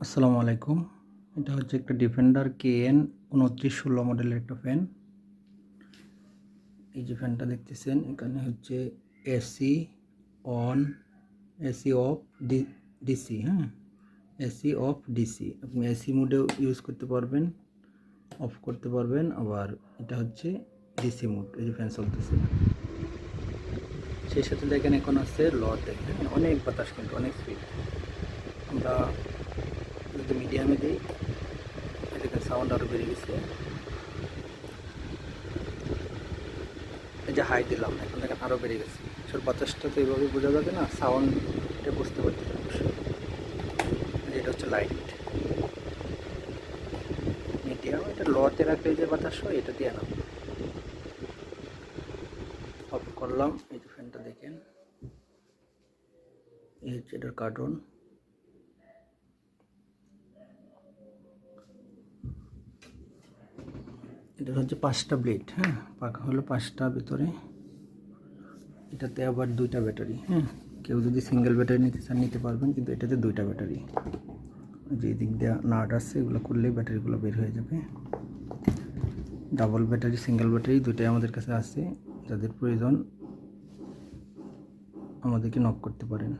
আসসালামু আলাইকুম। এটা হচ্ছে একটা ডিফেন্ডার KN 2916 মডেলের একটা ফ্যান। এই যে ফ্যানটা দেখতেছেন, এখানে হচ্ছে AC on, AC of, DC. হ্যাঁ, এসি অফ, ডিসি। আপনি এসি মোডেও ইউজ করতে পারবেন, অফ করতে পারবেন। আবার এটা হচ্ছে ডিসি মোড। এই যে ফ্যান চলতেছে, সেই সাথে দেখেন এখন আছে লতে। অনেক বাতাস, কিন্তু অনেক স্পিড। আমরা যদি মিডিয়ামে দিই, দেখেন সাউন্ড আরও বেড়ে গেছে। এই যে হাই দিলাম, এখন দেখেন আরও বেড়ে গেছে। আসলে বাতাসটা তো এইভাবে বোঝা যাবে না, সাউন্ড এটা বুঝতে পারছি অবশ্যই। এটা হচ্ছে লাইট মিডিয়াম, এটা লোতে রাখলে যে বাতাস হয় এটা দিয়ে না। অফ করলাম। এই যে ফ্যানটা দেখেন, এই হচ্ছে এটার কার্টুন। এটা হচ্ছে 5টা ব্লেড। হ্যাঁ, পাখা হলো 5টা ভিতরে। এটাতে আবার 2টা ব্যাটারি। হ্যাঁ, কেউ যদি সিঙ্গেল ব্যাটারি নিতে চান নিতে পারবেন, কিন্তু এটাতে 2টা ব্যাটারি। যে দিক দিয়ে নাট আছে, এগুলো করলেই ব্যাটারিগুলো বের হয়ে যাবে। ডাবল ব্যাটারি, সিঙ্গেল ব্যাটারি দুটোই আমাদের কাছে আছে। যাদের প্রয়োজন আমাদেরকে নক করতে পারেন।